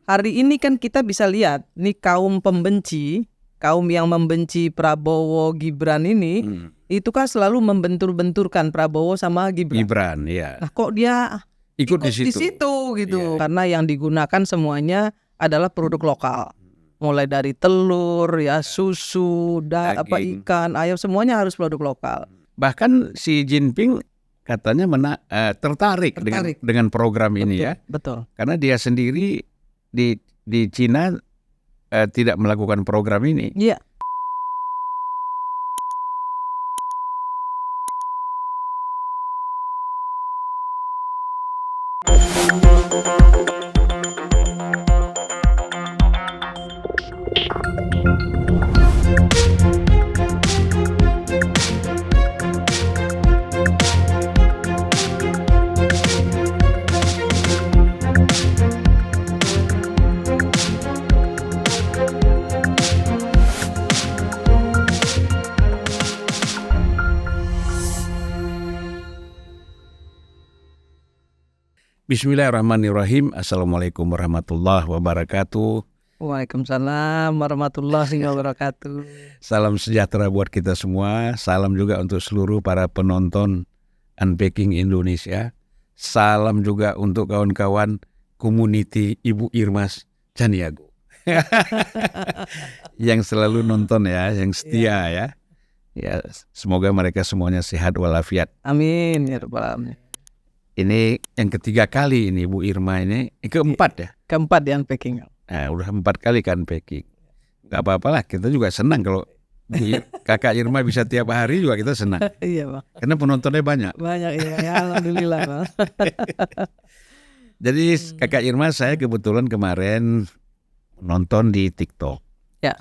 hari ini kan kita bisa lihat nih kaum pembenci, kaum yang membenci Prabowo Gibran ini, itu kan selalu membentur-benturkan Prabowo sama Gibran. Gibran, ya. Nah, kok dia ikut di situ gitu? Karena yang digunakan semuanya adalah produk lokal. Mulai dari telur, ya susu, ikan, ayam, semuanya harus produk lokal. Bahkan Xi Jinping katanya tertarik dengan program ini, ya. Betul. Karena dia sendiri di Cina tidak melakukan program ini. Iya. Bismillahirrahmanirrahim. Assalamualaikum warahmatullahi wabarakatuh. Waalaikumsalam warahmatullahi wabarakatuh. Salam sejahtera buat kita semua. Salam juga untuk seluruh para penonton Unpacking Indonesia. Salam juga untuk kawan-kawan community Ibu Irmas Caniago yang selalu nonton, ya, yang setia, ya. Ya, semoga mereka semuanya sehat walafiat. Amin ya rabbal alamin. Ini yang ketiga kali ini Bu Irma ini, keempat ya? Keempat di Unpacking. Nah, udah 4 kali kan Unpacking. Gak apa-apalah, kita juga senang kalau Kakak Irma bisa tiap hari juga kita senang. Iya Bang. Karena penontonnya banyak. Banyak, ya alhamdulillah Bang. Jadi Kakak Irma, saya kebetulan kemarin nonton di TikTok. Ya.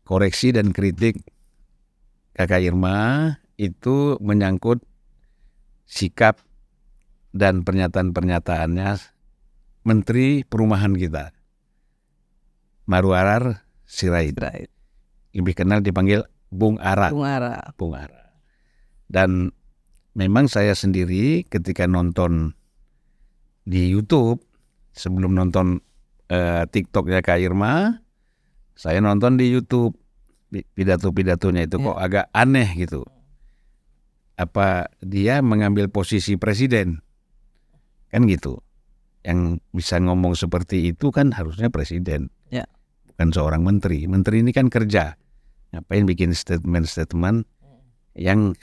Koreksi dan kritik Kakak Irma itu menyangkut sikap dan pernyataan-pernyataannya Menteri Perumahan kita, Marwarar Sirait. Lebih kenal dipanggil Bung Ara. Bung Ara. Dan memang saya sendiri ketika nonton di YouTube, sebelum nonton TikToknya Kak Irma, saya nonton di YouTube pidato-pidatonya itu kok agak aneh gitu. Apa dia mengambil posisi presiden? Kan gitu. Yang bisa ngomong seperti itu kan harusnya presiden, ya. Bukan seorang menteri. Menteri ini kan kerja. Ngapain bikin statement-statement yang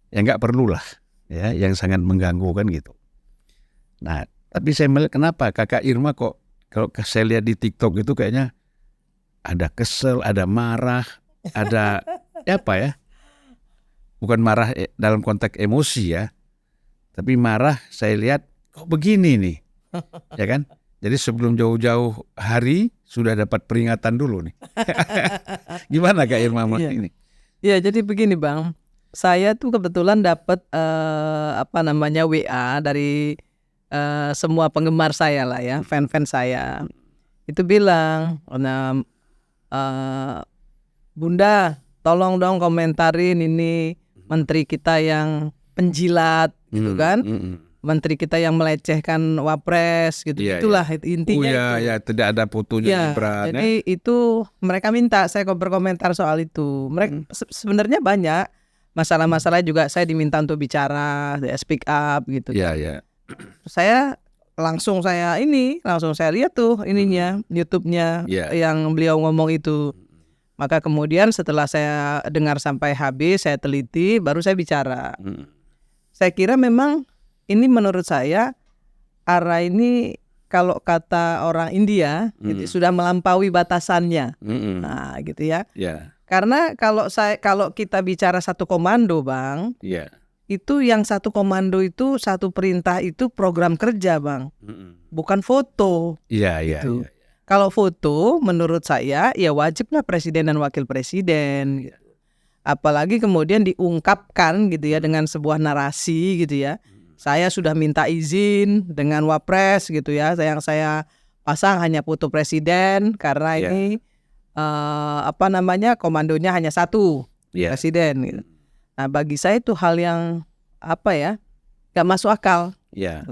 nggak perlu lah, ya, yang sangat mengganggu kan gitu. Nah, tapi saya melihat kenapa Kakak Irma kok kalau saya lihat di TikTok itu kayaknya ada kesel, ada marah, ada apa ya? Bukan marah dalam konteks emosi, ya. Tapi marah saya lihat kok begini nih. Ya kan? Jadi sebelum jauh-jauh hari sudah dapat peringatan dulu nih. Gimana Kak Irma ini? Ya, jadi begini Bang. Saya tuh kebetulan dapat WA dari semua penggemar saya lah, ya, fan-fan saya. Itu bilang, Bunda, tolong dong komentarin ini menteri kita yang penjilat gitu kan. Menteri kita yang melecehkan Wapres gitu. Itulah intinya. Ya, tidak ada fotonya Gibran. Jadi itu mereka minta saya berkomentar soal itu. Mereka sebenarnya banyak masalah-masalah juga saya diminta untuk bicara, speak up gitu. Iya. Saya langsung saya lihat tuh ininya YouTube-nya yang beliau ngomong itu. Maka kemudian setelah saya dengar sampai habis, saya teliti, baru saya bicara. Saya kira memang ini menurut saya arah ini kalau kata orang India gitu, sudah melampaui batasannya. Nah, gitu ya. Karena kalau kita bicara satu komando, Bang, itu yang satu komando itu, satu perintah itu program kerja, Bang, bukan foto. Gitu. Kalau foto, menurut saya ya wajiblah presiden dan wakil presiden. Gitu. Apalagi kemudian diungkapkan gitu ya dengan sebuah narasi gitu ya. Saya sudah minta izin dengan Wapres gitu ya. Yang saya pasang hanya foto presiden karena ini komandonya hanya satu, presiden gitu. Nah, bagi saya itu hal yang gak masuk akal.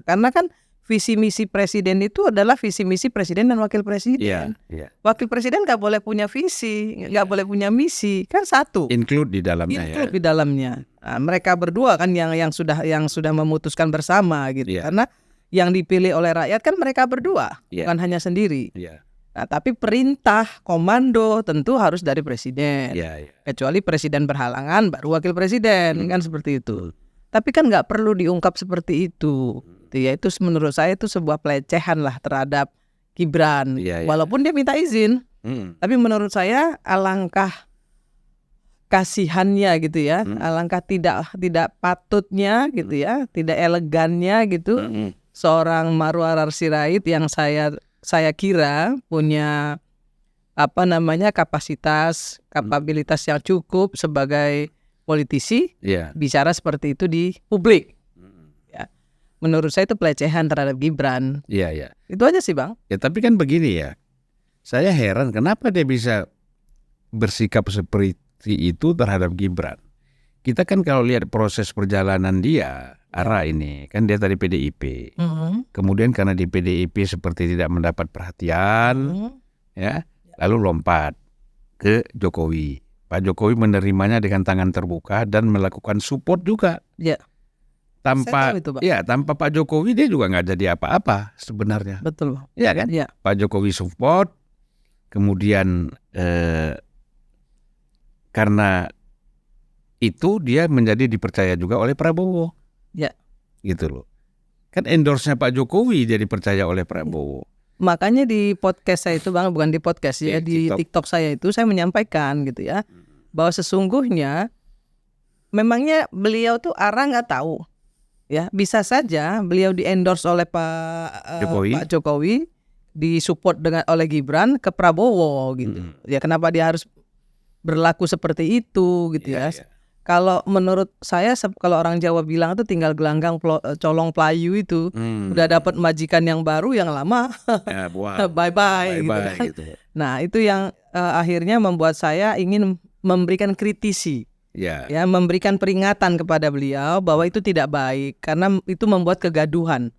Karena kan visi misi presiden itu adalah visi misi presiden dan wakil presiden. Wakil presiden nggak boleh punya visi, nggak boleh punya misi, kan satu. Include di dalamnya. Include di dalamnya. Nah, mereka berdua kan yang sudah memutuskan bersama gitu. Karena yang dipilih oleh rakyat kan mereka berdua, bukan hanya sendiri. Nah, tapi perintah komando tentu harus dari presiden. Kecuali presiden berhalangan baru wakil presiden, kan seperti itu. Tapi kan nggak perlu diungkap seperti itu. Ya, itu menurut saya itu sebuah pelecehan lah terhadap Gibran. Walaupun dia minta izin, tapi menurut saya alangkah kasihannya gitu ya, alangkah tidak patutnya gitu ya, tidak elegannya gitu. Seorang Marwarar Sirait yang saya kira punya kapasitas, kapabilitas yang cukup sebagai politisi, bicara seperti itu di publik. Menurut saya itu pelecehan terhadap Gibran. Itu aja sih, Bang. Ya, tapi kan begini ya. Saya heran kenapa dia bisa bersikap seperti itu terhadap Gibran. Kita kan kalau lihat proses perjalanan dia, Ara ini, kan dia tadi PDIP. Kemudian karena di PDIP seperti tidak mendapat perhatian, ya, lalu lompat ke Jokowi. Pak Jokowi menerimanya dengan tangan terbuka dan melakukan support juga. Tanpa Pak Jokowi dia juga nggak jadi apa-apa sebenarnya. Betul. Iya kan? Pak Jokowi support, kemudian karena itu dia menjadi dipercaya juga oleh Prabowo. Gitu loh. Kan endorse-nya Pak Jokowi dia dipercaya oleh Prabowo. Makanya di podcast saya itu, Bang, bukan di podcast ya, di TikTok saya itu saya menyampaikan gitu ya, bahwa sesungguhnya memangnya beliau tuh nggak tahu. Ya, bisa saja beliau di-endorse oleh Pak Jokowi, disupport oleh Gibran ke Prabowo gitu. Ya, kenapa dia harus berlaku seperti itu gitu ya. Kalau menurut saya, kalau orang Jawa bilang itu tinggal gelanggang colong pelayu itu, udah dapat majikan yang baru, yang lama bye-bye gitu kan. Nah, itu yang akhirnya membuat saya ingin memberikan kritisi. Ya, memberikan peringatan kepada beliau bahwa itu tidak baik karena itu membuat kegaduhan.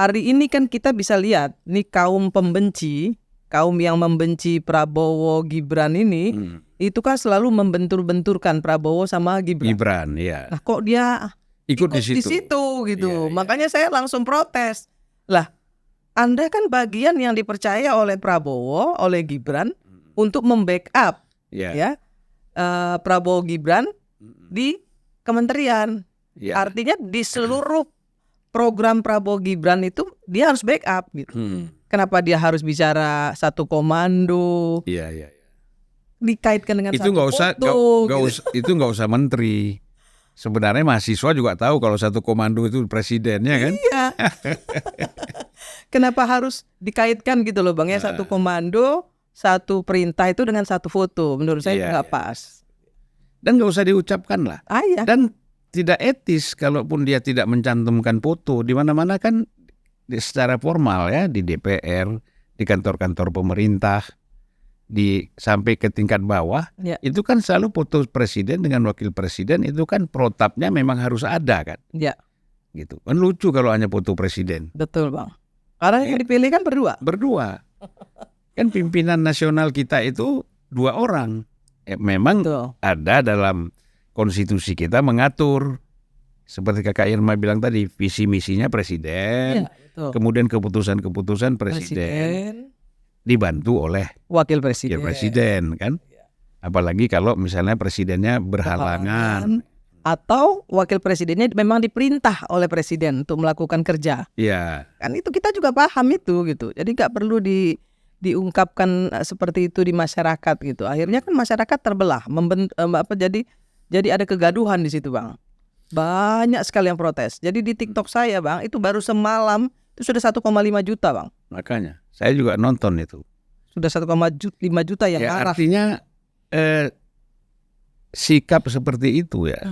Hari ini kan kita bisa lihat nih kaum pembenci, kaum yang membenci Prabowo Gibran ini, itu kan selalu membentur-benturkan Prabowo sama Gibran. Nah, kok dia ikut di situ gitu. Makanya saya langsung protes. Lah, Anda kan bagian yang dipercaya oleh Prabowo, oleh Gibran untuk membackup Prabowo Gibran di kementerian. Artinya di seluruh program Prabowo Gibran itu dia harus backup gitu. Kenapa dia harus bicara satu komando? Dikaitkan dengan itu satu foto. Itu nggak usah menteri. Sebenarnya mahasiswa juga tahu kalau satu komando itu presidennya kan. Kenapa harus dikaitkan gitu loh, Bang ya, satu komando, satu perintah itu dengan satu foto? Menurut saya nggak pas. Dan nggak usah diucapkan lah. Dan tidak etis kalaupun dia tidak mencantumkan foto. Di mana-mana kan secara formal ya, di DPR, di kantor-kantor pemerintah, sampai ke tingkat bawah, itu kan selalu foto presiden dengan wakil presiden, itu kan protapnya memang harus ada kan. Gitu. Kan lucu kalau hanya foto presiden. Betul, Bang. Karena yang dipilih kan berdua. Kan pimpinan nasional kita itu 2 orang. Memang ada dalam konstitusi kita mengatur, seperti Kakak Irma bilang tadi, visi misinya presiden, kemudian keputusan-keputusan presiden dibantu oleh wakil presiden kan. Apalagi kalau misalnya presidennya berhalangan atau wakil presidennya memang diperintah oleh presiden untuk melakukan kerja. Kan itu kita juga paham itu gitu. Jadi nggak perlu diungkapkan seperti itu di masyarakat gitu. Akhirnya kan masyarakat terbelah, jadi ada kegaduhan di situ, Bang. Banyak sekali yang protes. Jadi di TikTok saya, Bang, itu baru semalam itu sudah 1,5 juta, Bang. Makanya saya juga nonton itu. Sudah 1,5 juta yang marah. Artinya sikap seperti itu ya,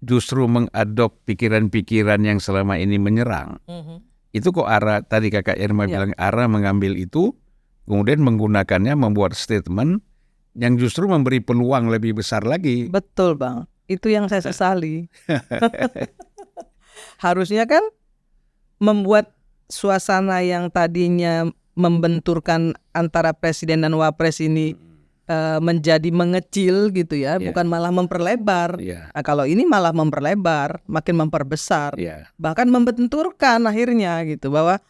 justru mengadop pikiran-pikiran yang selama ini menyerang. Itu kok tadi Kakak Irma bilang mengambil itu, kemudian menggunakannya membuat statement yang justru memberi peluang lebih besar lagi. Betul, Bang. Itu yang saya sesali. Harusnya kan membuat suasana yang tadinya membenturkan antara presiden dan wapres ini menjadi mengecil gitu ya, bukan malah memperlebar. Nah, kalau ini malah memperlebar, makin memperbesar, bahkan membenturkan akhirnya gitu, bahwa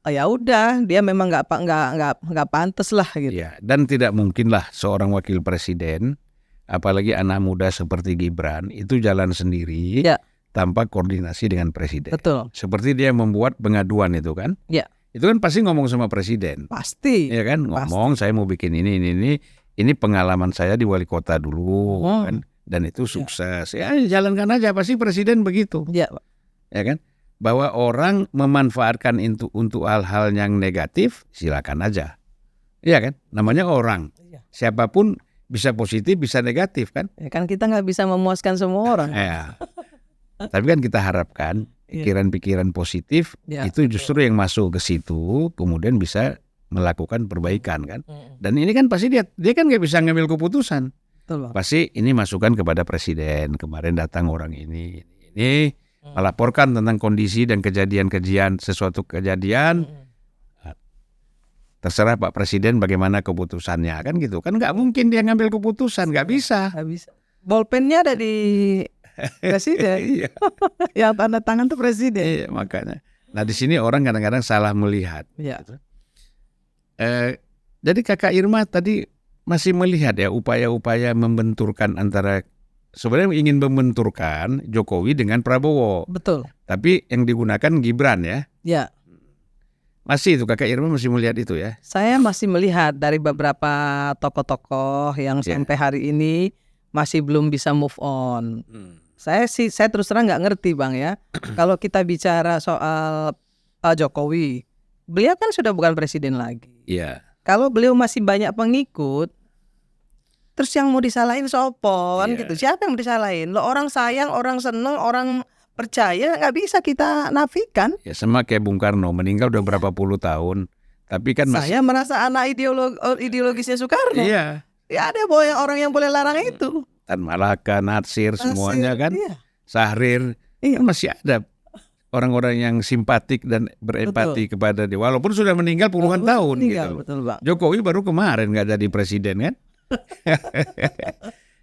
ya udah dia memang nggak pantas lah gitu. Dan tidak mungkinlah seorang wakil presiden, apalagi anak muda seperti Gibran, itu jalan sendiri tanpa koordinasi dengan presiden. Betul. Seperti dia membuat pengaduan itu kan? Itu kan pasti ngomong sama presiden. Pasti. Ya kan, ngomong saya mau bikin ini pengalaman saya di wali kota dulu kan, dan itu sukses. Ya jalankan aja, pasti presiden begitu. Ya kan, bahwa orang memanfaatkan itu untuk hal-hal yang negatif, silakan aja. Iya kan, namanya orang. Siapapun bisa positif, bisa negatif kan. Ya kan kita nggak bisa memuaskan semua orang. Tapi kan kita harapkan pikiran-pikiran positif itu justru yang masuk ke situ, kemudian bisa melakukan perbaikan kan. Dan ini kan pasti dia kan nggak bisa ngambil keputusan. Betul, pasti ini masukan kepada presiden. Kemarin datang orang ini melaporkan tentang kondisi dan kejadian sesuatu kejadian. Terserah Pak Presiden bagaimana keputusannya kan gitu. Kan nggak mungkin dia ngambil keputusan, nggak bisa. Bolpennya ada di presiden. Yang tanda tangan tuh presiden. Makanya. Nah di sini orang kadang-kadang salah melihat. Jadi Kakak Irma tadi masih melihat ya upaya-upaya membenturkan antara, sebenarnya ingin membenturkan Jokowi dengan Prabowo. Betul. Tapi yang digunakan Gibran ya. Masih itu Kakak Irma masih melihat itu ya? Saya masih melihat dari beberapa tokoh-tokoh yang sampai hari ini masih belum bisa move on. Saya terus terang nggak ngerti Bang ya. Kalau kita bicara soal Jokowi, beliau kan sudah bukan presiden lagi. Kalau beliau masih banyak pengikut, terus yang mau disalahin sopon gitu. Siapa yang mau disalahin? Lo orang sayang, orang seneng, orang percaya, nggak bisa kita nafikan. Ya sama kayak Bung Karno, meninggal udah berapa puluh tahun, tapi kan saya merasa anak ideologisnya Soekarno. Ya ada orang yang boleh larang itu. Tan Malaka, Natsir, semuanya kan, Syahrir, masih ada orang-orang yang simpatik dan berempati kepada dia, walaupun sudah meninggal puluhan tahun gitu. Betul, Bang. Jokowi baru kemarin nggak jadi presiden kan.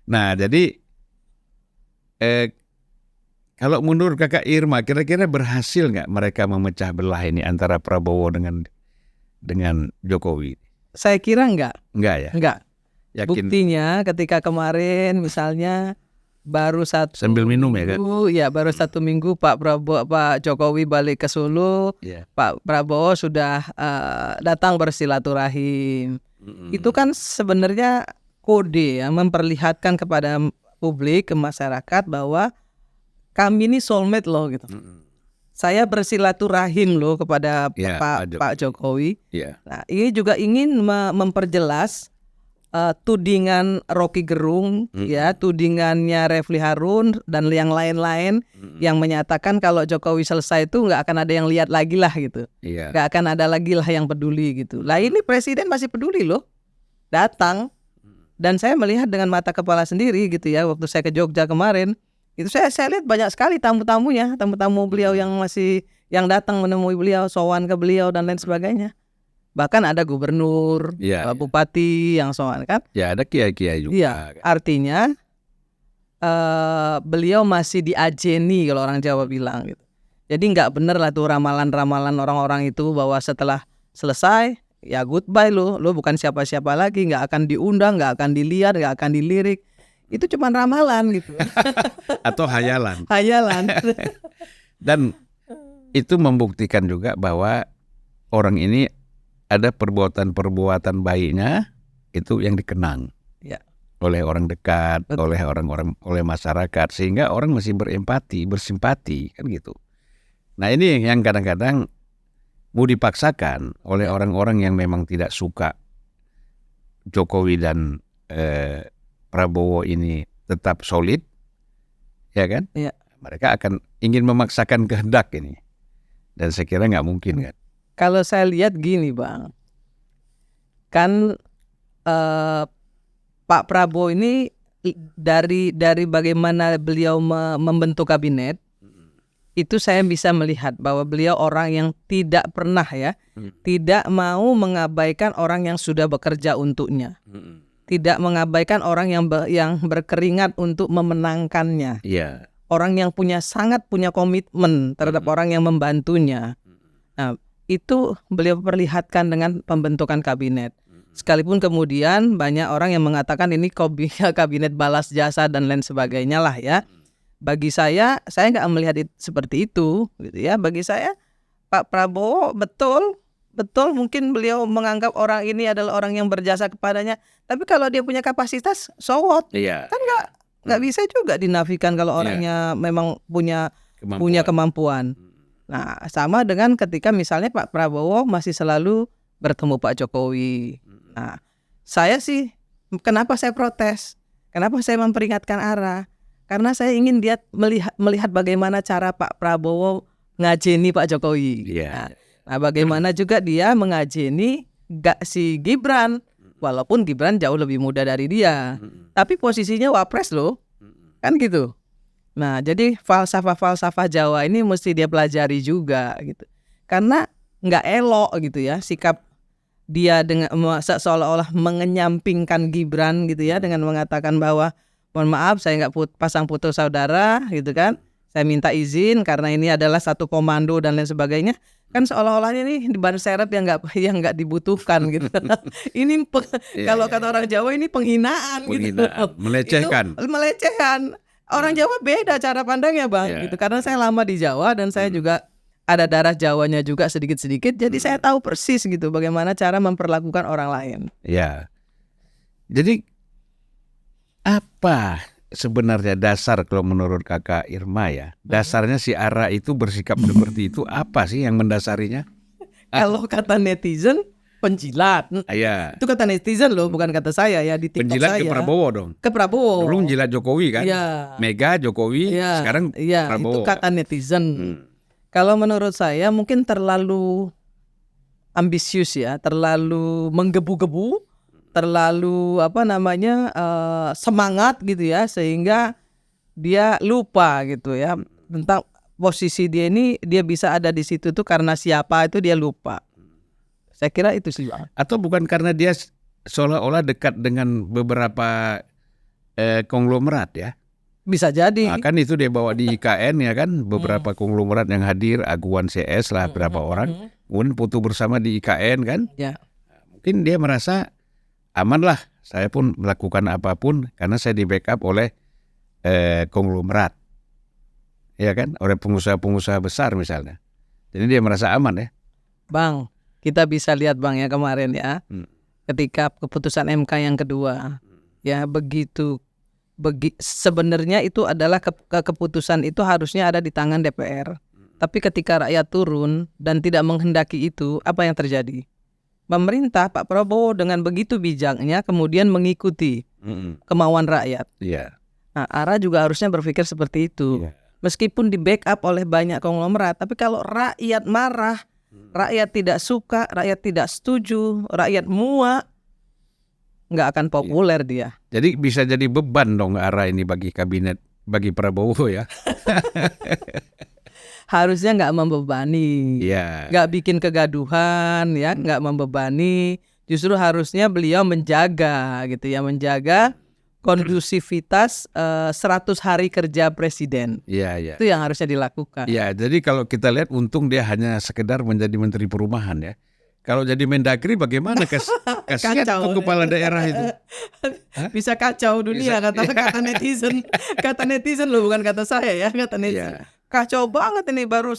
Nah jadi kalau menurut Kakak Irma, kira-kira berhasil nggak mereka memecah belah ini antara Prabowo dengan Jokowi? Saya kira nggak ya. Yakin? Buktinya ketika kemarin misalnya baru sambil minum ya kan? Baru 1 minggu Pak Jokowi balik ke Solo, Pak Prabowo sudah datang bersilaturahim. Itu kan sebenarnya kode yang memperlihatkan kepada publik, ke masyarakat bahwa kami ini soulmate loh gitu. Saya bersilaturahim loh kepada Pak Jokowi. Nah, ini juga ingin memperjelas tudingan Rocky Gerung, tudingannya Refli Harun dan yang lain-lain yang menyatakan kalau Jokowi selesai itu nggak akan ada yang lihat lagi lah gitu, nggak akan ada lagi lah yang peduli gitu. Lah ini presiden masih peduli loh, datang, dan saya melihat dengan mata kepala sendiri gitu ya. Waktu saya ke Jogja kemarin, itu saya lihat banyak sekali tamu beliau yang datang menemui beliau, sowan ke beliau dan lain sebagainya. Bahkan ada gubernur, bupati yang sowan kan? Ya ada kiai-kiai juga. Artinya beliau masih diajeni kalau orang Jawa bilang gitu. Jadi nggak bener lah tuh ramalan-ramalan orang-orang itu bahwa setelah selesai ya goodbye lo bukan siapa-siapa lagi, nggak akan diundang, nggak akan dilihat, nggak akan dilirik. Itu cuma ramalan gitu. Atau hayalan. Dan itu membuktikan juga bahwa orang ini ada perbuatan baiknya itu yang dikenang oleh orang dekat, oleh masyarakat, sehingga orang masih bersimpati kan gitu. Nah ini yang kadang-kadang mau dipaksakan oleh orang-orang yang memang tidak suka Jokowi dan Prabowo ini tetap solid, ya kan? Mereka akan ingin memaksakan kehendak ini, dan saya kira nggak mungkin kan. Kalau saya lihat gini Bang, kan Pak Prabowo ini dari bagaimana beliau membentuk kabinet, itu saya bisa melihat bahwa beliau orang yang tidak pernah tidak mau mengabaikan orang yang sudah bekerja untuknya, tidak mengabaikan orang yang berkeringat untuk memenangkannya, orang yang sangat punya komitmen terhadap orang yang membantunya. Nah, itu beliau perlihatkan dengan pembentukan kabinet. Sekalipun kemudian banyak orang yang mengatakan ini kabinet balas jasa dan lain sebagainya lah ya. Bagi saya nggak melihat seperti itu, gitu ya. Bagi saya Pak Prabowo betul mungkin beliau menganggap orang ini adalah orang yang berjasa kepadanya. Tapi kalau dia punya kapasitas, so what? Kan nggak bisa juga dinafikan kalau orangnya memang punya kemampuan. Nah, sama dengan ketika misalnya Pak Prabowo masih selalu bertemu Pak Jokowi. Nah, saya sih kenapa saya protes? Kenapa saya memperingatkan arah? Karena saya ingin dia melihat bagaimana cara Pak Prabowo ngajeni Pak Jokowi. Nah, bagaimana juga dia mengajeni si Gibran, walaupun Gibran jauh lebih muda dari dia, tapi posisinya wapres loh, kan gitu. Nah, jadi falsafah Jawa ini mesti dia pelajari juga gitu, karena nggak elok gitu ya sikap dia dengan seolah-olah mengenyampingkan Gibran gitu ya, dengan mengatakan bahwa mohon maaf saya nggak pasang foto saudara gitu kan, saya minta izin karena ini adalah satu komando dan lain sebagainya, kan seolah-olah ini di ban serep yang nggak dibutuhkan gitu. Ini kalau kata orang Jawa ini penghinaan gitu, melecehkan. Orang Jawa beda cara pandangnya Bang gitu, karena saya lama di Jawa dan saya juga ada darah Jawanya juga sedikit-sedikit, jadi saya tahu persis gitu bagaimana cara memperlakukan orang lain. Jadi apa sebenarnya dasar kalau menurut Kakak Irma ya? Dasarnya si Ara itu bersikap seperti itu apa sih yang mendasarinya? Kalau kata netizen penjilat. Itu kata netizen loh, bukan kata saya ya di TikTok penjilat saya. Ke Prabowo dong. Ke Prabowo. Dulu menjilat Jokowi kan? Mega Jokowi, sekarang Prabowo. Itu kata netizen. Kalau menurut saya mungkin terlalu ambisius ya, terlalu menggebu-gebu, terlalu semangat gitu ya, sehingga dia lupa gitu ya tentang posisi dia ini. Dia bisa ada di situ tuh karena siapa itu dia lupa. Saya kira itu sih. Atau bukan karena dia seolah-olah dekat dengan beberapa konglomerat ya? Bisa jadi. Kan itu dia bawa di IKN ya kan, beberapa konglomerat yang hadir, Aguan CS lah berapa orang, kemudian foto bersama di IKN kan. Mungkin dia merasa aman lah, saya pun melakukan apapun karena saya di backup oleh konglomerat, ya kan, oleh pengusaha-pengusaha besar misalnya. Jadi dia merasa aman ya. Bang, kita bisa lihat Bang ya kemarin ya, ketika keputusan MK yang kedua, ya sebenarnya itu adalah keputusan itu harusnya ada di tangan DPR. Tapi ketika rakyat turun dan tidak menghendaki itu, apa yang terjadi? Pemerintah Pak Prabowo dengan begitu bijaknya kemudian mengikuti kemauan rakyat. Nah, Ara juga harusnya berpikir seperti itu. Meskipun di backup oleh banyak konglomerat, tapi kalau rakyat marah, rakyat tidak suka, rakyat tidak setuju, rakyat muak, nggak akan populer dia. Jadi bisa jadi beban dong Ara ini bagi kabinet, bagi Prabowo ya. Harusnya nggak membebani, nggak bikin kegaduhan ya, nggak membebani. Justru harusnya beliau menjaga gitu ya, menjaga kondusivitas 100 hari kerja presiden. Itu yang harusnya dilakukan. Jadi kalau kita lihat untung dia hanya sekedar menjadi menteri perumahan ya. Kalau jadi Mendagri bagaimana? Kasihan kepala daerah itu. Bisa kacau dunia kata netizen. Kata netizen loh, bukan kata saya ya, kata netizen. Kacau banget ini, baru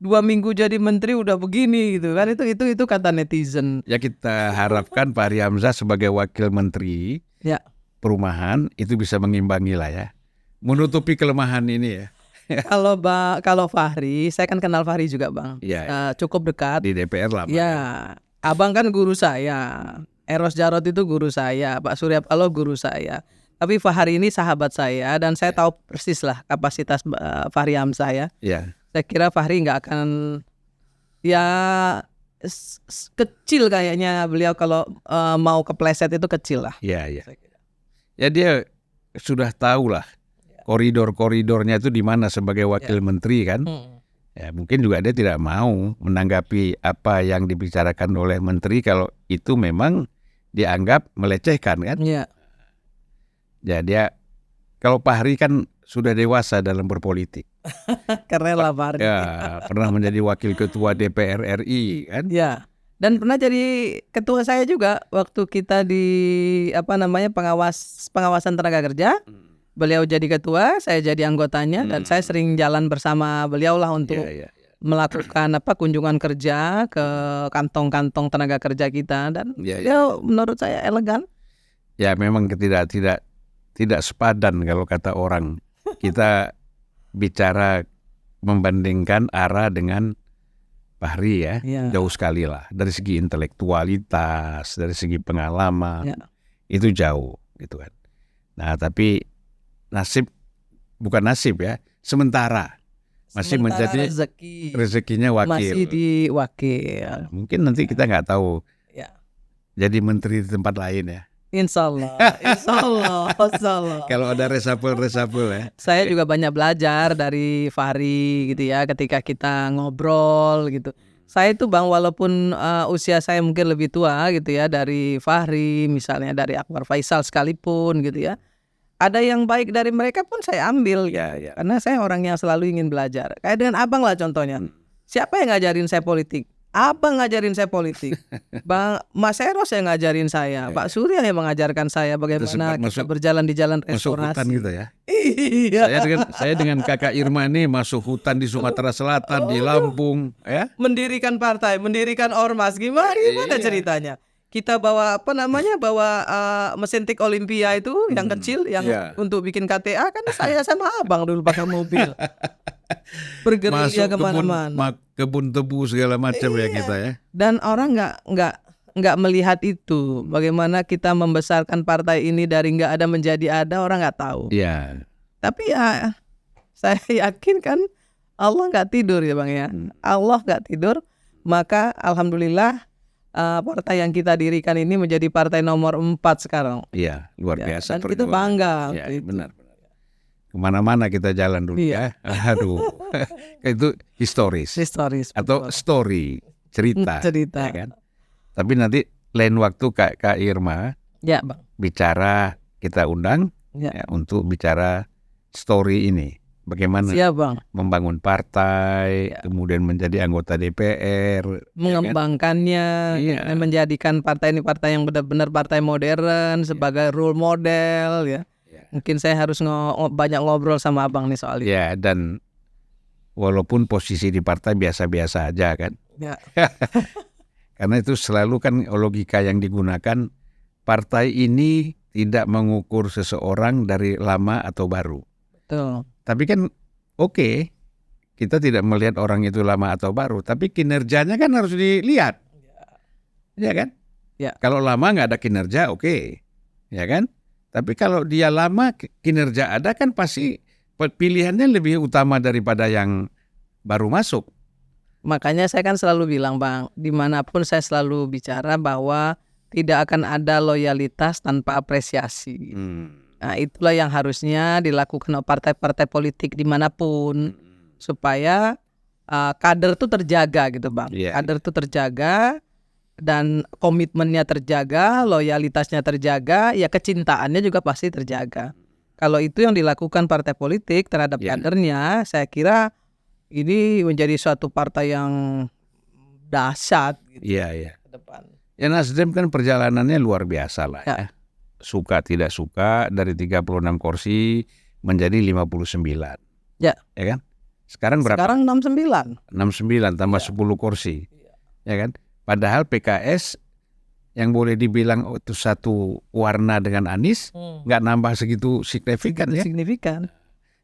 2 minggu jadi menteri udah begini gitu kan. Itu kata netizen. Ya kita harapkan Pak Fahri Hamzah sebagai wakil menteri perumahan itu bisa mengimbangi lah ya, menutupi kelemahan ini ya. Kalau Fahri, saya kan kenal Fahri juga Bang. Cukup dekat di DPR lah. Abang kan guru saya, Eros Jarot itu guru saya, Pak Surya Paloh guru saya. Tapi Fahri ini sahabat saya dan saya tahu persis lah kapasitas Fahri Hamzah ya. Saya kira Fahri nggak akan kecil kayaknya beliau kalau mau kepleset itu kecil lah. Ya dia sudah tahu lah koridor-koridornya itu di mana sebagai wakil menteri kan. Ya, mungkin juga dia tidak mau menanggapi apa yang dibicarakan oleh menteri kalau itu memang dianggap melecehkan kan. Ya dia, kalau Pak Hari kan sudah dewasa dalam berpolitik. Keren lah Pak Hari. Ya, pernah menjadi wakil ketua DPR RI kan. Ya. Dan pernah jadi ketua saya juga waktu kita di pengawasan tenaga kerja. Beliau jadi ketua, saya jadi anggotanya, dan saya sering jalan bersama beliau lah untuk melakukan kunjungan kerja ke kantong-kantong tenaga kerja kita, dan beliau menurut saya elegan. Ya memang tidak sepadan kalau kata orang. Kita bicara membandingkan Ara dengan Pak Hari ya, jauh sekali lah dari segi intelektualitas, dari segi pengalaman, itu jauh gitu kan. Nah tapi bukan nasib ya, sementara masih menjadi rezekinya wakil. Masih di wakil. Nah, mungkin nanti kita nggak tahu jadi menteri di tempat lain ya. Insya Allah. Kalau ada reshuffle ya. Saya juga banyak belajar dari Fahri gitu ya, ketika kita ngobrol gitu. Saya itu Bang, walaupun usia saya mungkin lebih tua gitu ya dari Fahri, misalnya dari Akbar Faisal sekalipun gitu ya. Ada yang baik dari mereka pun saya ambil ya. Karena saya orang yang selalu ingin belajar. Kayak dengan Abang lah contohnya. Siapa yang ngajarin saya politik? Abang ngajarin saya politik. Bang Mas Eros yang ngajarin saya. Pak Surya yang mengajarkan saya bagaimana kita berjalan di jalan restorasi. Masuk hutan gitu ya. Iya. Saya dengan Kakak Irma ini masuk hutan di Sumatera Selatan, di Lampung ya. Mendirikan partai, mendirikan ormas. Gimana ceritanya? Kita bawa mesin tik Olimpia itu yang kecil yang untuk bikin KTA kan saya sama Abang dulu pakai mobil. Bergerilya kemana-mana. Kebun tebu segala macam ya kita ya. Dan orang nggak melihat itu. Bagaimana kita membesarkan partai ini dari nggak ada menjadi ada, orang nggak tahu. Iya. Tapi ya saya yakin kan Allah nggak tidur ya Bang ya. Allah nggak tidur, maka alhamdulillah. Partai yang kita dirikan ini menjadi partai nomor 4 sekarang. Iya, luar biasa. Dan kita bangga. Ya, benar. Kemana-mana kita jalan dulu ya. Aduh, itu historis. Atau story, cerita. Ya kan? Tapi nanti lain waktu Kak Irma Bang. Bicara, kita undang untuk bicara story ini. Bagaimana membangun partai, kemudian menjadi anggota DPR, mengembangkannya, dan menjadikan partai ini partai yang benar-benar partai modern sebagai role model ya. Mungkin saya harus banyak ngobrol sama Abang nih soal itu. Ya, dan walaupun posisi di partai biasa-biasa aja kan. Karena itu selalu kan logika yang digunakan, partai ini tidak mengukur seseorang dari lama atau baru. Betul. Tapi kan kita tidak melihat orang itu lama atau baru, tapi kinerjanya kan harus dilihat, ya kan? Ya. Kalau lama nggak ada kinerja, ya kan? Tapi kalau dia lama kinerja ada kan pasti pilihannya lebih utama daripada yang baru masuk. Makanya saya kan selalu bilang Bang, dimanapun saya selalu bicara bahwa tidak akan ada loyalitas tanpa apresiasi. Nah itulah yang harusnya dilakukan oleh partai-partai politik dimanapun supaya kader itu terjaga gitu Bang. Kader itu terjaga dan komitmennya terjaga, loyalitasnya terjaga, ya kecintaannya juga pasti terjaga. Kalau itu yang dilakukan partai politik terhadap kadernya, saya kira ini menjadi suatu partai yang dahsyat gitu ke depan. Ya Nasdem kan perjalanannya luar biasa lah ya. Suka tidak suka dari 36 kursi menjadi 59. Ya kan? Sekarang berapa? Sekarang 69. 69 tambah 10 kursi. Ya kan? Padahal PKS yang boleh dibilang itu satu warna dengan Anies nggak nambah segitu signifikan ya.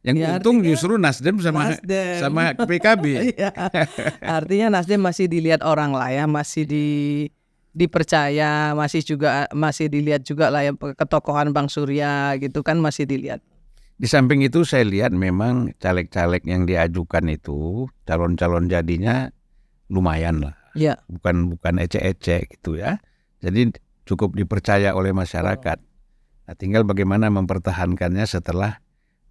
Yang untung justru Nasdem sama PKB. Artinya Nasdem masih dilihat orang lah ya, masih dipercaya, masih dilihat juga lah ya, ketokohan Bang Surya gitu kan masih dilihat. Di samping itu saya lihat memang caleg-caleg yang diajukan itu calon-calon jadinya lumayan lah. Ya. Bukan ecek-ecek gitu ya. Jadi cukup dipercaya oleh masyarakat. Nah, tinggal bagaimana mempertahankannya setelah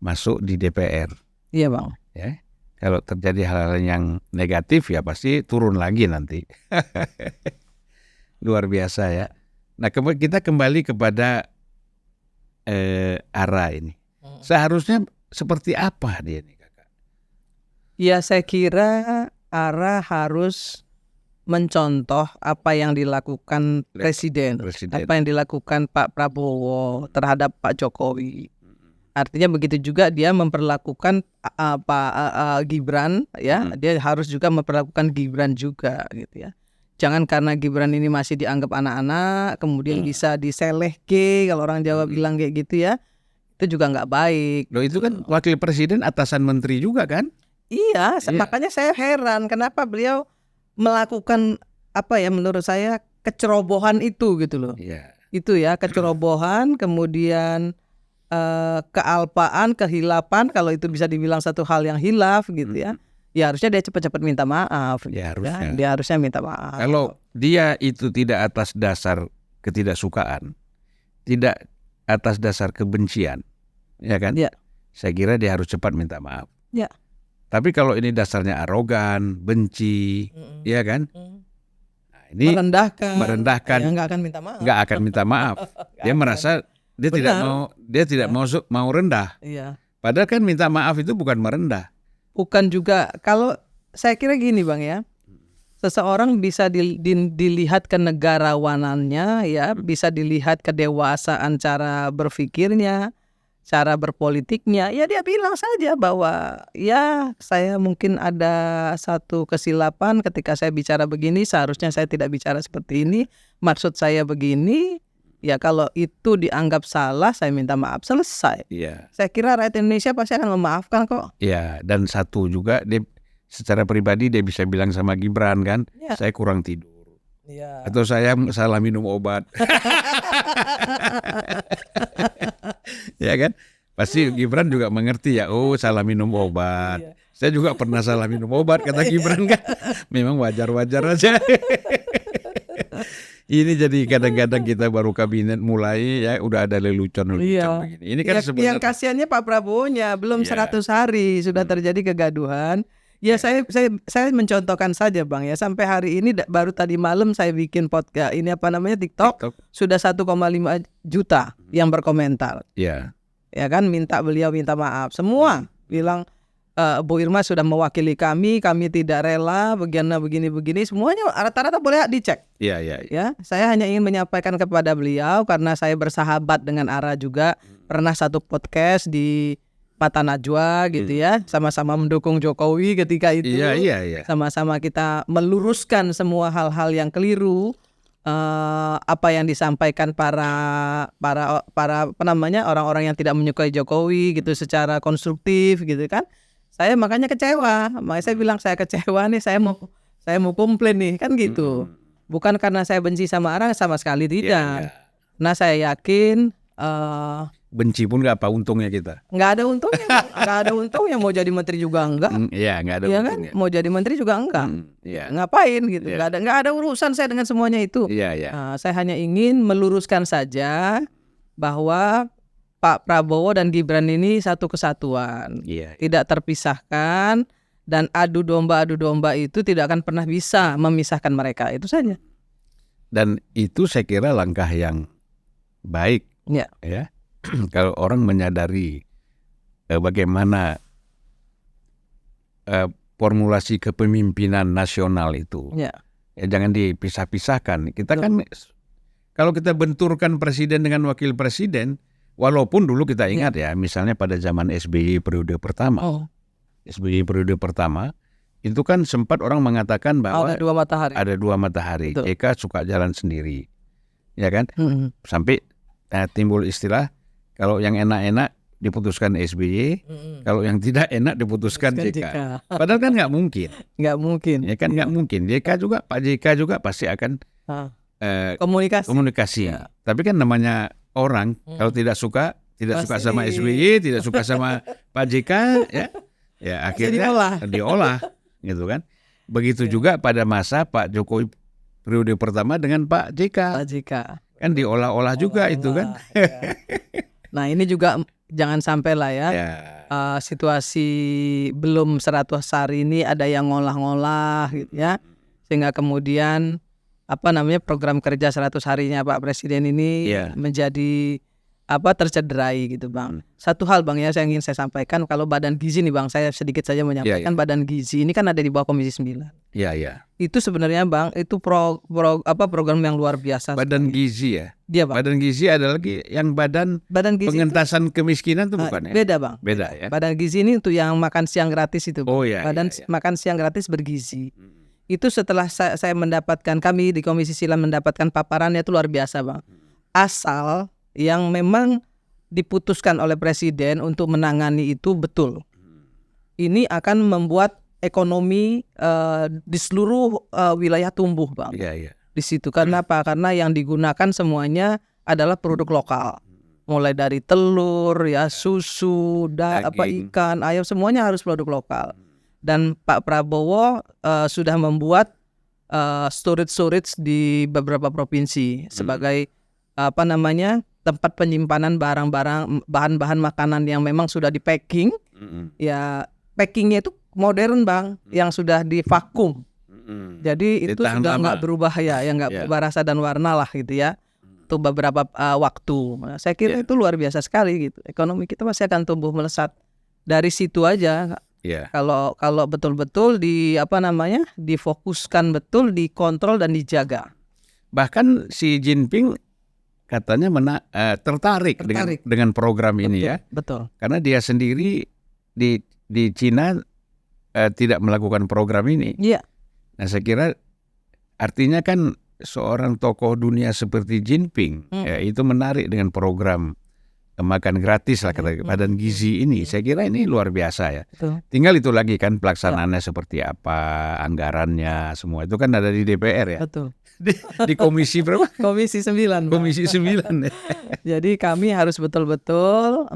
masuk di DPR. Iya Bang. Ya, kalau terjadi hal-hal yang negatif ya pasti turun lagi nanti. Luar biasa ya. Nah kita kembali kepada ARA ini. Seharusnya seperti apa dia nih Kakak? Ya saya kira ARA harus mencontoh apa yang dilakukan Presiden, apa yang dilakukan Pak Prabowo terhadap Pak Jokowi. Artinya begitu juga dia memperlakukan Pak Gibran, ya, dia harus juga memperlakukan Gibran juga, gitu ya. Jangan karena Gibran ini masih dianggap anak-anak, kemudian bisa diselehke, kalau orang Jawa bilang kayak gitu ya, itu juga nggak baik. Loh itu kan wakil presiden atasan menteri juga kan? Iya, makanya saya heran kenapa beliau melakukan apa ya menurut saya kecerobohan itu gitu loh. Itu ya kecerobohan, kemudian kealpaan, kehilapan, kalau itu bisa dibilang satu hal yang hilaf gitu ya. Ya harusnya dia cepat-cepat minta maaf. Ya harusnya. Dia harusnya minta maaf. Kalau dia itu tidak atas dasar ketidaksukaan, tidak atas dasar kebencian, ya kan? Ya. Saya kira dia harus cepat minta maaf. Ya. Tapi kalau ini dasarnya arogan, benci, ya kan? Nah, ini merendahkan, ya, nggak akan minta maaf. Nggak akan minta maaf. Dia merasa dia tidak mau rendah. Iya. Padahal kan minta maaf itu bukan merendah. Bukan juga. Kalau saya kira gini Bang ya, seseorang bisa dilihat kenegarawanannya, ya, bisa dilihat kedewasaan cara berpikirnya, cara berpolitiknya, ya dia bilang saja bahwa ya saya mungkin ada satu kesilapan ketika saya bicara begini, seharusnya saya tidak bicara seperti ini, maksud saya begini, ya kalau itu dianggap salah saya minta maaf, selesai. Saya kira rakyat Indonesia pasti akan memaafkan kok. Iya, dan satu juga dia secara pribadi dia bisa bilang sama Gibran kan, saya kurang tidur. Atau saya salah minum obat. Ya kan? Pasti Gibran juga mengerti ya, oh salah minum obat. Saya juga pernah salah minum obat, kata Gibran kan. Memang wajar-wajar aja. Ini jadi kadang-kadang kita baru kabinet mulai ya udah ada lelucon begini. Ini kan sebenarnya yang kasihannya Pak Prabowo-nya belum 100 hari sudah terjadi kegaduhan. Ya saya mencontohkan saja Bang ya, sampai hari ini baru tadi malam saya bikin podcast ini TikTok. Sudah 1,5 juta yang berkomentar. Ya kan, beliau minta maaf. Semua bilang Bu Irma sudah mewakili kami tidak rela begini. Semuanya rata-rata boleh dicek. Ya, saya hanya ingin menyampaikan kepada beliau karena saya bersahabat dengan ARA juga, pernah satu podcast di Mata Najwa gitu ya, sama-sama mendukung Jokowi ketika itu. Sama-sama kita meluruskan semua hal-hal yang keliru, apa yang disampaikan para orang-orang yang tidak menyukai Jokowi gitu secara konstruktif gitu kan. Saya makanya kecewa. Makanya saya bilang saya kecewa nih, saya mau komplain nih kan gitu. Bukan karena saya benci sama ARA, sama sekali tidak. Nah saya yakin benci pun nggak apa untungnya kita. Nggak ada untungnya, nggak ada untungnya. Mau jadi menteri juga enggak. Nggak ada untungnya. Kan? Mau jadi menteri juga enggak. Ngapain gitu? Nggak ada urusan saya dengan semuanya itu. Saya hanya ingin meluruskan saja bahwa Pak Prabowo dan Gibran ini satu kesatuan, tidak terpisahkan, dan adu domba itu tidak akan pernah bisa memisahkan mereka. Itu saja. Dan itu saya kira langkah yang baik, ya. Kalau orang menyadari bagaimana formulasi kepemimpinan nasional itu, ya jangan dipisah-pisahkan. Kita kan kalau kita benturkan presiden dengan wakil presiden, walaupun dulu kita ingat ya, misalnya pada zaman SBY periode pertama, SBY periode pertama itu kan sempat orang mengatakan bahwa ada dua matahari. JK suka jalan sendiri, ya kan? Sampai timbul istilah, kalau yang enak-enak diputuskan SBY, kalau yang tidak enak diputuskan JK. Padahal kan nggak mungkin. Ya kan nggak mungkin. Pak JK juga pasti akan komunikasi. Tapi kan namanya orang kalau tidak suka sama SBY, tidak suka sama Pak JK, ya akhirnya diolah, gitu kan? Begitu juga pada masa Pak Jokowi periode pertama dengan Pak JK. Kan diolah-olah juga itu kan. Nah ini juga jangan sampai lah ya, situasi belum 100 hari ini ada yang ngolah-ngolah gitu ya, sehingga kemudian program kerja 100 harinya Pak Presiden ini menjadi tercederai gitu Bang. Satu hal Bang ya, saya ingin saya sampaikan, kalau Badan Gizi nih Bang, saya sedikit saja menyampaikan. Badan Gizi ini kan ada di bawah Komisi 9. Itu sebenarnya Bang, itu program yang luar biasa. Badan Gizi ya? Dia Bang. Badan Gizi ada lagi yang Badan Gizi pengentasan kemiskinan itu bukan ya? Beda Bang. Beda ya. Badan Gizi ini untuk yang makan siang gratis itu Bang. Badan makan siang gratis bergizi. Itu setelah saya mendapatkan, kami di Komisi 9 mendapatkan paparannya itu luar biasa Bang. Asal yang memang diputuskan oleh Presiden untuk menangani itu betul. Ini akan membuat ekonomi di seluruh wilayah tumbuh Bang. Di situ karena apa? Karena yang digunakan semuanya adalah produk lokal. Mulai dari telur, ya susu, ikan, ayam, semuanya harus produk lokal. Dan Pak Prabowo sudah membuat storage di beberapa provinsi sebagai tempat penyimpanan barang-barang, bahan-bahan makanan yang memang sudah di packing. Ya packingnya itu modern Bang, yang sudah di vakum. Jadi itu sudah nggak berubah ya, yang nggak berubah rasa dan warna lah gitu ya, untuk beberapa waktu. Saya kira itu luar biasa sekali gitu. Ekonomi kita pasti akan tumbuh melesat dari situ aja. Kalau betul-betul difokuskan betul, dikontrol dan dijaga. Bahkan Xi Jinping katanya tertarik dengan program ini ya. Betul. Karena dia sendiri di Cina tidak melakukan program ini. Nah saya kira artinya kan seorang tokoh dunia seperti Jinping itu menarik dengan program makan gratis lah kata Badan Gizi ini. Saya kira ini luar biasa ya. Betul. Tinggal itu lagi kan pelaksanaannya seperti apa, anggarannya semua itu kan ada di DPR ya. Betul. Di komisi berapa? Komisi 9. Komisi 9. Jadi kami harus betul-betul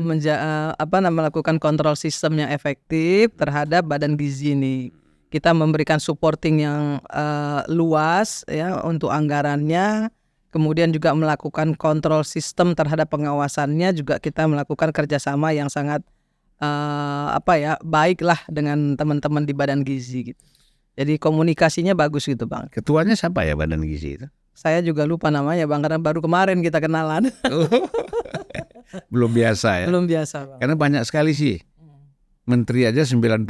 melakukan kontrol sistem yang efektif terhadap Badan Gizi ini. Kita memberikan supporting yang luas ya untuk anggarannya. Kemudian juga melakukan kontrol sistem terhadap pengawasannya, juga kita melakukan kerjasama yang sangat baiklah dengan teman-teman di Badan Gizi gitu. Jadi komunikasinya bagus gitu Bang. Ketuanya siapa ya Badan Gizi itu? Saya juga lupa namanya Bang, karena baru kemarin kita kenalan. Belum biasa ya? Belum biasa Bang. Karena banyak sekali sih. Menteri aja 96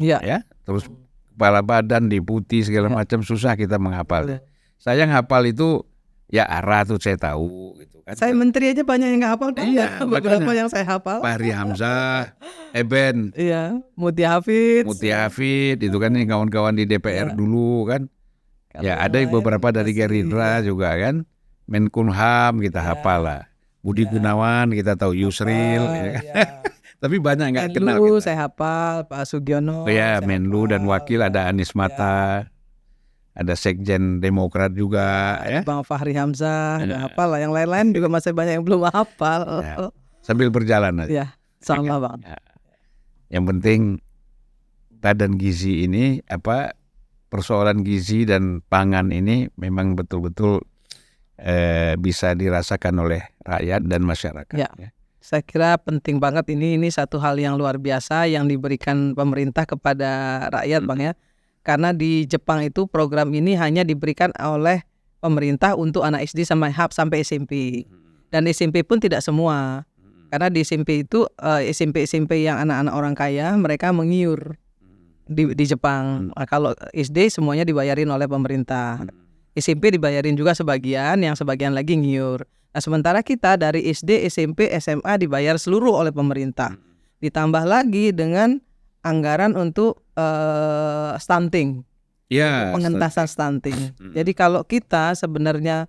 ya. Terus kepala badan, deputi segala macam, susah kita menghafal. Saya hafal itu ya arah tuh saya tahu gitu kan. Saya menteri aja banyak yang nggak hafal. Beberapa yang saya hafal. Fahri Hamzah, Eben. Muti Hafid itu kan yang kawan-kawan di DPR dulu kan. Ya ada beberapa dari Gerindra juga kan. Menkumham kita hafal lah. Budi Gunawan kita tahu, Yusril. Tapi banyak nggak kenal kita. Saya hafal Pak Sugiono. Menlu dan wakil ada Anies Mata. Ada Sekjen Demokrat juga ya. Bang Fahri Hamzah, hafal lah. Yang lain-lain juga masih banyak yang belum hafal. Sambil berjalan aja. Sama Bang. Yang penting Badan Gizi ini persoalan gizi dan pangan ini memang betul-betul bisa dirasakan oleh rakyat dan masyarakat. Ya. Saya kira penting banget ini satu hal yang luar biasa yang diberikan pemerintah kepada rakyat Bang ya. Karena di Jepang itu program ini hanya diberikan oleh pemerintah untuk anak SD sampai SMP. Dan SMP pun tidak semua. Karena di SMP itu SMP yang anak-anak orang kaya mereka mengiur di Jepang. Kalau SD semuanya dibayarin oleh pemerintah. SMP dibayarin juga sebagian, yang sebagian lagi ngiur. Nah sementara kita dari SD, SMP, SMA dibayar seluruh oleh pemerintah. Ditambah lagi dengan anggaran untuk stunting, pengentasan stunting. Jadi kalau kita sebenarnya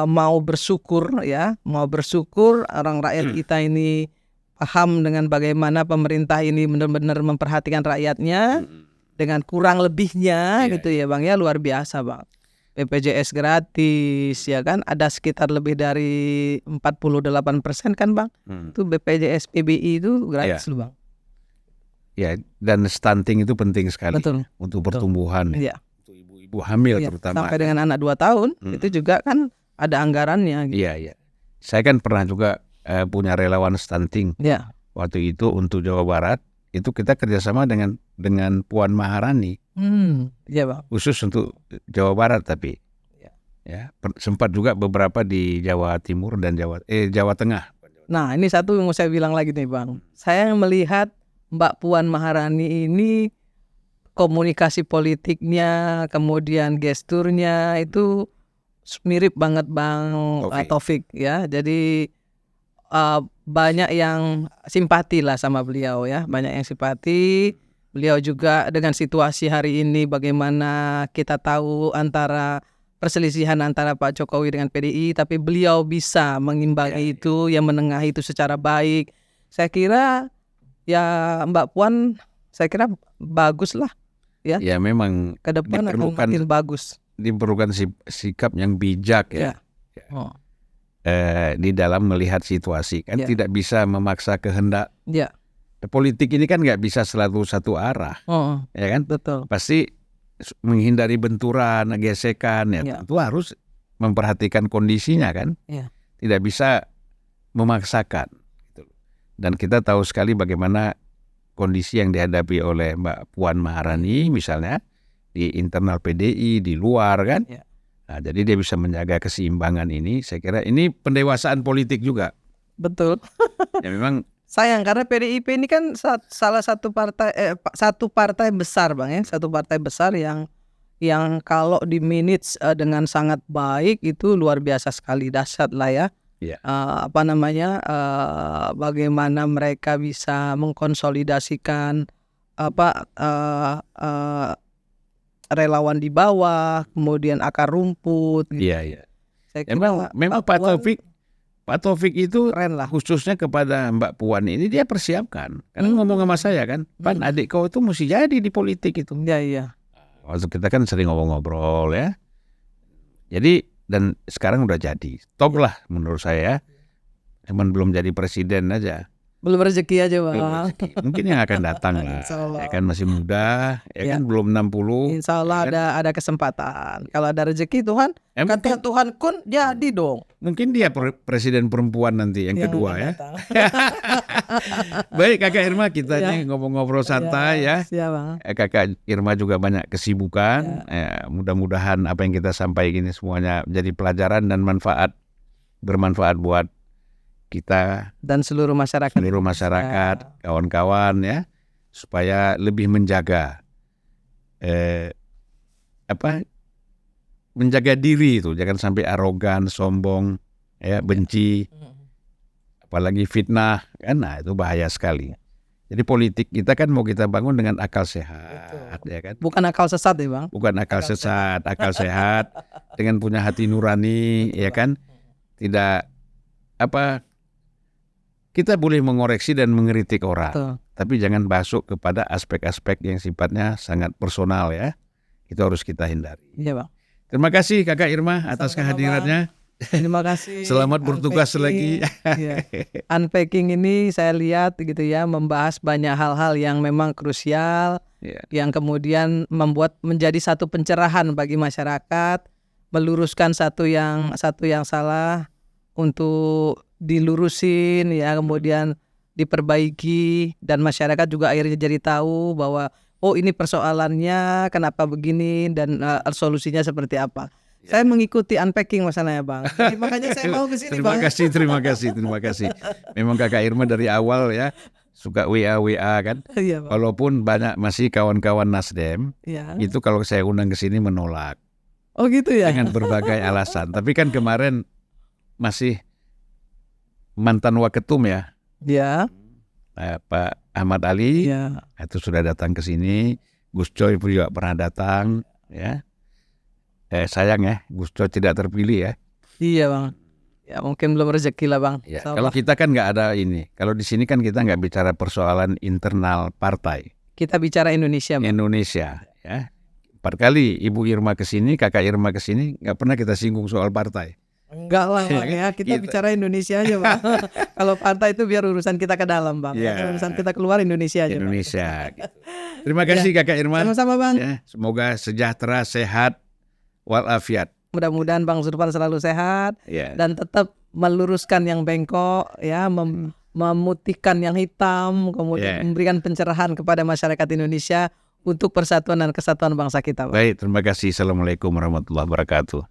mau bersyukur orang rakyat kita ini paham dengan bagaimana pemerintah ini benar-benar memperhatikan rakyatnya dengan kurang lebihnya gitu ya Bang ya, luar biasa Bang. BPJS gratis ya kan, ada sekitar lebih dari 48% kan Bang. Itu BPJS PBI itu gratis loh Bang. Ya, dan stunting itu penting sekali. Betul. Untuk pertumbuhan. Iya. Untuk ibu-ibu hamil terutama. Sampai dengan anak 2 tahun itu juga kan ada anggarannya gitu. Iya. Saya kan pernah juga punya relawan stunting. Ya. Waktu itu untuk Jawa Barat itu kita kerjasama dengan Puan Maharani. Iya Bang. Khusus untuk Jawa Barat tapi. Ya, sempat juga beberapa di Jawa Timur dan Jawa Tengah. Nah, ini satu yang mau saya bilang lagi nih Bang. Saya melihat Mbak Puan Maharani ini komunikasi politiknya, kemudian gesturnya itu mirip banget Bang Taufik ya. Jadi banyak yang simpati lah sama beliau ya. Banyak yang simpati. Beliau juga dengan situasi hari ini bagaimana kita tahu antara perselisihan antara Pak Jokowi dengan PDI, tapi beliau bisa mengimbangi itu, yang menengahi itu secara baik. Saya kira ya Mbak Puan, saya kira bagus lah ya. Ya memang ke depan akan makin bagus. Diperlukan sikap yang bijak ya. Di dalam melihat situasi kan tidak bisa memaksa kehendak. Politik ini kan nggak bisa selalu satu arah, ya kan? Betul. Pasti menghindari benturan, gesekan, ya tentu harus memperhatikan kondisinya kan, tidak bisa memaksakan. Dan kita tahu sekali bagaimana kondisi yang dihadapi oleh Mbak Puan Maharani misalnya di internal PDI, di luar kan. Nah, jadi dia bisa menjaga keseimbangan ini. Saya kira ini pendewasaan politik juga. Betul. Ya memang. Sayang karena PDIP ini kan salah satu partai besar Bang ya, satu partai besar yang kalau di manage dengan sangat baik itu luar biasa sekali, dahsyat lah ya. Bagaimana mereka bisa mengkonsolidasikan relawan di bawah, kemudian akar rumput. Gitu. Iya. Memang Pak Taufik itu keren lah, khususnya kepada Mbak Puan ini dia persiapkan. Karena ngomong sama saya kan, Pan adik kau itu mesti jadi di politik itu. Iya. Waktu kita kan sering ngobrol ya. Jadi dan sekarang udah jadi. Top lah menurut saya. Cuman belum jadi presiden aja. Belum rezeki aja Bang. Mungkin yang akan datang lah. Ya kan masih muda, kan belum 60. Insya Allah ya ada kesempatan. Kalau ada rezeki Tuhan, kata Tuhan kun jadi dong. Mungkin dia presiden perempuan nanti yang kedua ya. Baik Kakak Irma, kita ngobrol-ngobrol santai ya. Bang. Kakak Irma juga banyak kesibukan. Mudah-mudahan apa yang kita sampaikan ini semuanya jadi pelajaran dan bermanfaat buat kita dan seluruh masyarakat, kawan-kawan ya, supaya lebih menjaga menjaga diri itu, jangan sampai arogan, sombong, ya, benci, apalagi fitnah kan, nah itu bahaya sekali. Jadi politik kita kan mau kita bangun dengan akal sehat. Ya kan? Bukan akal sesat ya Bang? Bukan akal sesat, akal sehat dengan punya hati nurani. Betul, ya kan? Tidak kita boleh mengoreksi dan mengkritik orang. Betul. Tapi jangan masuk kepada aspek-aspek yang sifatnya sangat personal ya. Itu harus kita hindari. Iya Bang. Terima kasih Kakak Irma atas kehadirannya. Terima kasih. Selamat bertugas lagi. Ya. Unpacking ini saya lihat gitu ya, membahas banyak hal-hal yang memang krusial, yang kemudian menjadi satu pencerahan bagi masyarakat, meluruskan satu yang salah untuk dilurusin ya, kemudian diperbaiki, dan masyarakat juga akhirnya jadi tahu bahwa oh ini persoalannya kenapa begini dan solusinya seperti apa. Saya mengikuti unpacking masalahnya Bang. Jadi makanya saya mau ke sini Bang. Terima kasih. Memang Kakak Irma dari awal ya suka WA kan. Iya, Bang. Walaupun banyak masih kawan-kawan Nasdem, itu kalau saya undang ke sini menolak. Oh gitu ya. Dengan berbagai alasan. Tapi kan kemarin masih mantan waketum ya. Ya. Pak Ahmad Ali itu sudah datang ke sini. Gus Coy juga pernah datang ya. Sayang ya Gus Coy tidak terpilih ya. Iya Bang. Ya mungkin belum rezeki lah Bang. Ya, kalau kita kan nggak ada ini. Kalau di sini kan kita nggak bicara persoalan internal partai. Kita bicara Indonesia Bang. Indonesia ya. 4 kali Ibu Irma ke sini, Kakak Irma ke sini, nggak pernah kita singgung soal partai. Enggak lah Bang ya, kita bicara Indonesia aja Bang. Kalau partai itu biar urusan kita ke dalam Bang. Urusan kita keluar Indonesia aja. Indonesia. Gitu. Terima kasih Kakak Irma. Sama-sama Bang. Ya, semoga sejahtera, sehat, walafiat. Mudah-mudahan Bang Zurfan selalu sehat dan tetap meluruskan yang bengkok, ya, memutihkan yang hitam, kemudian memberikan pencerahan kepada masyarakat Indonesia untuk persatuan dan kesatuan bangsa kita, Pak. Baik, terima kasih. Assalamualaikum warahmatullahi wabarakatuh.